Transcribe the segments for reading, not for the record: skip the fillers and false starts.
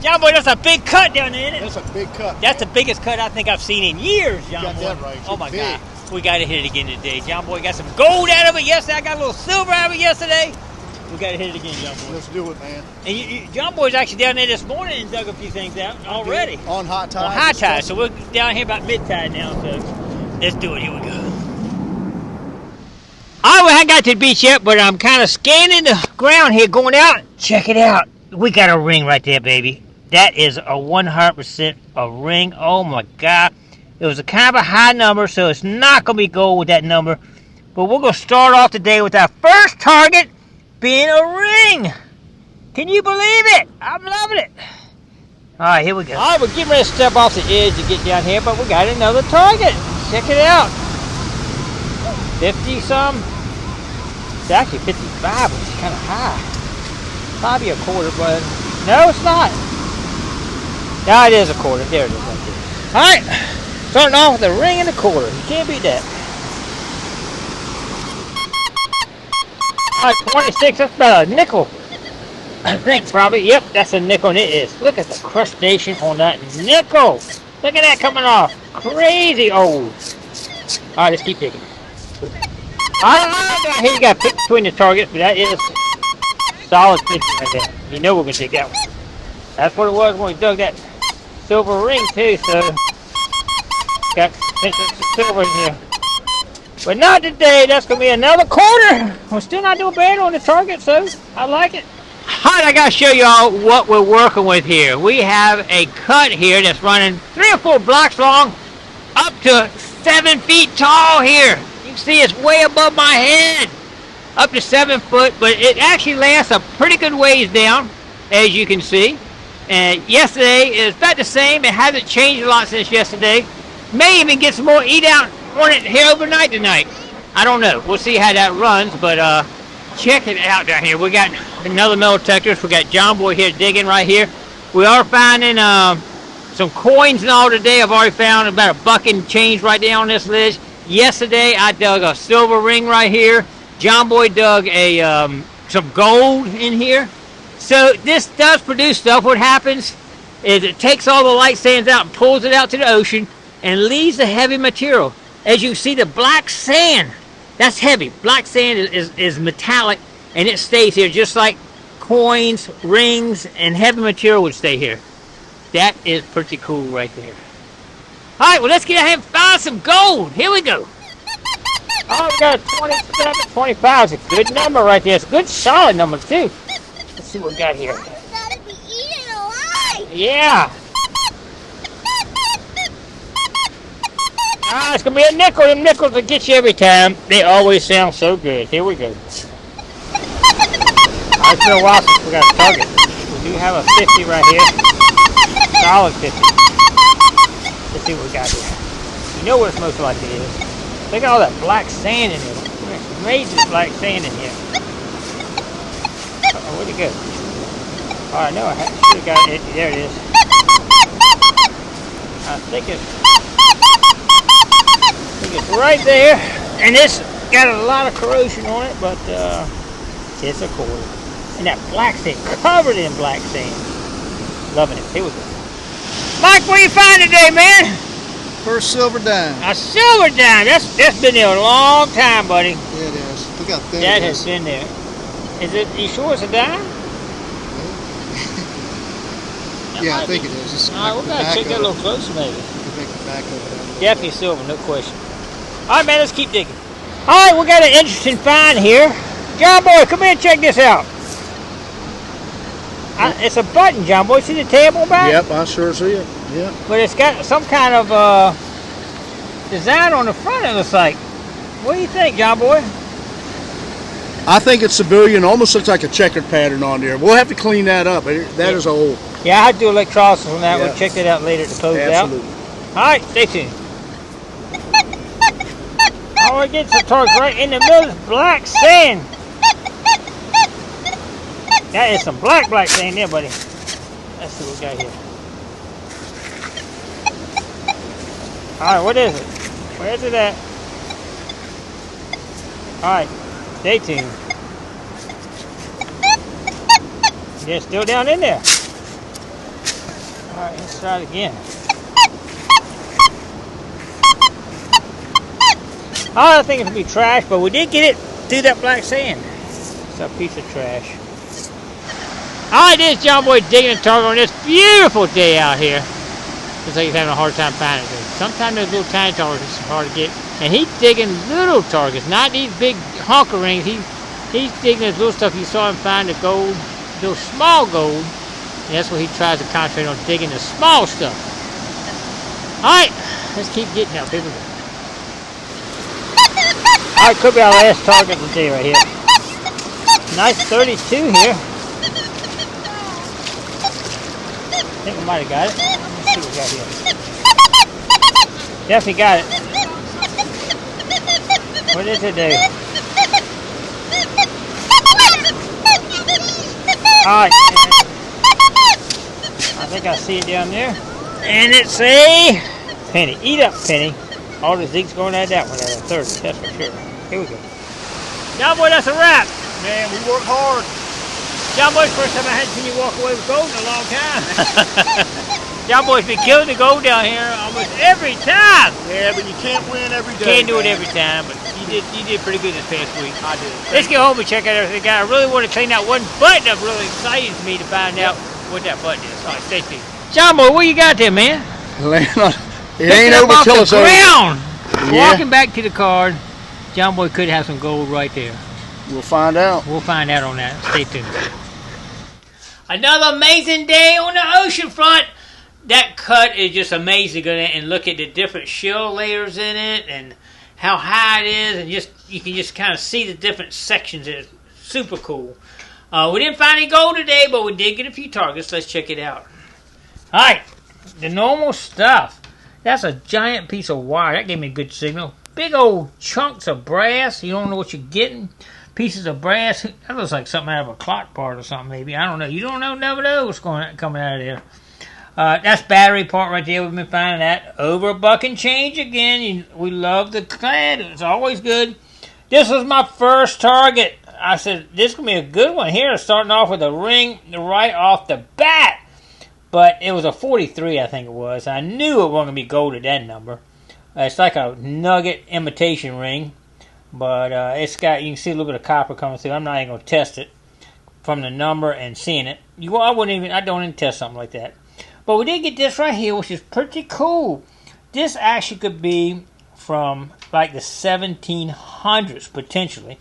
John Boy, that's a big cut down there, isn't it? That's a big cut. That's the biggest cut I think I've seen in years, John Boy. You got that right. Oh my God. We got to hit it again today. John Boy got some gold out of it yesterday. I got a little silver out of it yesterday. We got to hit it again, John Boy. Let's do it, man. And John Boy's actually down there this morning and dug a few things out already. On high tide. On high tide. So we're down here about mid-tide now. So let's do it. Here we go. I haven't got to the beach yet, but I'm kind of scanning the ground here going out. Check it out. We got a ring right there, baby. That is a 100% a ring. Oh, my God. It was a kind of a high number, so it's not going to be gold with that number. But we're going to start off today with our first target being a ring. Can you believe it? I'm loving it. All right, here we go. All right, we're getting ready to step off the edge to get down here, but we got another target. Check it out. 50-some. It's actually 55, which is kind of high. Probably a quarter, but no, it's not. No, it is a quarter. There it is right there. All right. Starting off with a ring and a quarter. You can't beat that. All right, 26. That's about a nickel. I think probably. Yep, that's a nickel, and it is. Look at the crustation on that nickel. Look at that coming off. Crazy old. All right, let's keep digging. All right, here you got to pick between the targets, but that is solid 50 right there. You know we're going to take that one. That's what it was when we dug that silver ring, too, so got some silver in here. But not today. That's going to be another quarter. We're still not doing bad on the target, so I like it. All right, I got to show y'all what we're working with here. We have a cut here that's running 3 or 4 blocks long, up to 7 feet tall here. You can see it's way above my head, up to 7 foot, but it actually lasts a pretty good ways down, as you can see. And yesterday is about the same. It hasn't changed a lot since yesterday. May even get some more eat out on it here overnight tonight. I don't know. We'll see how that runs, but check it out down here. We got another metal detectors. We got John Boy here digging right here. We are finding some coins and all today. I've already found about $1 and change right there on this ledge. Yesterday I dug a silver ring right here. John Boy dug a some gold in here. So this does produce stuff. What happens is it takes all the light sands out and pulls it out to the ocean and leaves the heavy material. As you see, the black sand, that's heavy. Black sand is metallic, and it stays here just like coins, rings, and heavy material would stay here. That is pretty cool right there. All right, well, let's get ahead and find some gold. Here we go. Oh, we got a 27, 25 is a good number right there. It's a good solid number, too. Let's see what we got here. Gotta be eaten alive. Yeah. Ah, it's gonna be a nickel. Them nickels will get you every time. They always sound so good. Here we go. It's been a while since we got a target. We do have a 50 right here. Solid 50. Let's see what we got here. You know what it's most likely is. Look at all that black sand in here. There's amazing black sand in here. Uh-oh, where'd it go? Oh, I know. I should have got it. There it is. I think it's right there. And this got a lot of corrosion on it, but it's a quarter. And that black sand, covered in black sand. Loving it. Here we go. Mike, what you find today, man? First silver dime. A silver dime. That's been there a long time, buddy. Yeah, it is. Look how thin That it has is. been there. Is it? You sure it's a dime? Yeah, I think it is. It's All right, we gotta check that a little closer, maybe. Make the back of it. Definitely silver, no question. All right, man, let's keep digging. All right, we got an interesting find here. John Boy, come here and check this out. It's a button, John Boy. See the tab on back? Yep, I sure see it. Yep. But it's got some kind of design on the front, it looks like. What do you think, John Boy? I think it's civilian. Almost looks like a checkered pattern on there. We'll have to clean that up. That is old. Yeah, I had to do electrolysis on that. Yeah. We'll check that out later to close it out. Absolutely. All right, stay tuned. Oh, we're getting some targets right in the middle of this black sand. That is some black sand there, buddy. Let's see what we got here. All right, what is it? Where's it at? All right, stay tuned. Yeah, it's still down in there. let's try it again. I don't think it would be trash, but we did get it through that black sand. It's a piece of trash. Alright, this is John Boy digging a target on this beautiful day out here. Looks like he's having a hard time finding it. Sometimes those little tiny targets are hard to get. And he's digging little targets, not these big honker rings. He's digging this little stuff you saw him find, the gold, those small gold. And that's what he tries to concentrate on, digging the small stuff. Alright, let's keep getting out. Here we go. Alright, could be our last target of the day right here. Nice 32 here. I think we might have got it. Let's see what we got here. Definitely got it. What is it do? Alright. I think I see it down there. And it's a penny. Eat up, penny. All the Zeke's going at that one at a 30, that's for sure. Here we go. John Boy, that's a wrap. Man, we work hard. John Boy's first time I hadn't seen you walk away with gold in a long time. John Boy's been killing the gold down here almost every time. Yeah, but you can't win every day. Can't do it every time, but you did pretty good this past week. I did. Let's get home and check out everything. I really want to clean out one button up. Really exciting to me to find out what that button is. All right, stay tuned. John Boy, what you got there, man? It ain't over till it's over. Ground. Yeah. Walking back to the card, John Boy could have some gold right there. We'll find out. We'll find out on that. Stay tuned. Another amazing day on the ocean front. That cut is just amazing, and look at the different shell layers in it and how high it is, and you can just kind of see the different sections. It's super cool. We didn't find any gold today, but we did get a few targets. Let's check it out. All right, the normal stuff. That's a giant piece of wire. That gave me a good signal. Big old chunks of brass. You don't know what you're getting. Pieces of brass. That looks like something out of a clock part or something, maybe. I don't know. You don't know, never know what's coming out of there. That's battery part right there. We've been finding that. Over $1 and change again. We love the clad. It's always good. This was my first target. I said, this is going to be a good one here. Starting off with a ring right off the bat. But it was a 43, I think it was. I knew it wasn't going to be gold at that number. It's like a nugget imitation ring. But it's got, you can see a little bit of copper coming through. I'm not even going to test it from the number and seeing it. I don't even test something like that. But we did get this right here, which is pretty cool. This actually could be from like the 1700s, potentially.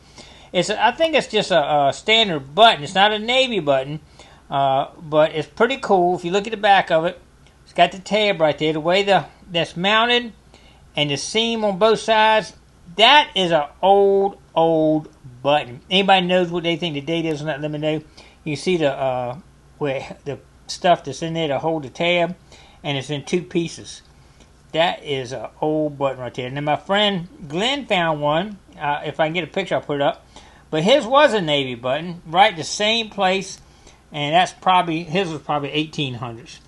I think it's just a standard button. It's not a Navy button, but it's pretty cool. If you look at the back of it, it's got the tab right there. The way that's mounted and the seam on both sides, that is an old button. Anybody knows what they think the date is on that, let me know. You see the stuff that's in there to hold the tab, and it's in two pieces. That is an old button right there. And then my friend Glenn found one. If I can get a picture, I'll put it up. But his was a Navy button, right the same place, and his was probably 1800s.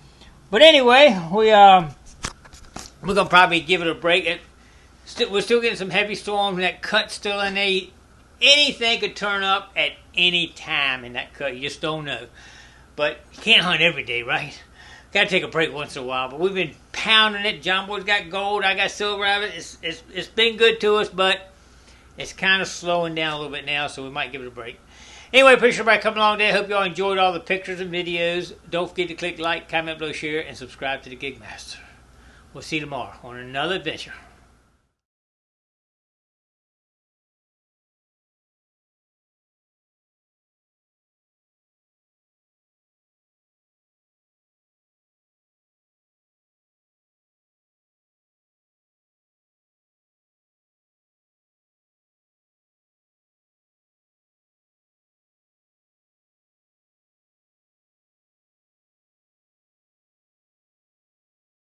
But anyway, we're gonna probably give it a break. We're still getting some heavy storms, and that cut's still in there. Anything could turn up at any time in that cut. You just don't know. But you can't hunt every day, right? Got to take a break once in a while. But we've been pounding it. John Boy's got gold. I got silver out of it. It's been good to us, but it's kind of slowing down a little bit now, so we might give it a break. Anyway, appreciate everybody coming along today. Hope you all enjoyed all the pictures and videos. Don't forget to click like, comment below, share, and subscribe to the Gigmaster. We'll see you tomorrow on another adventure.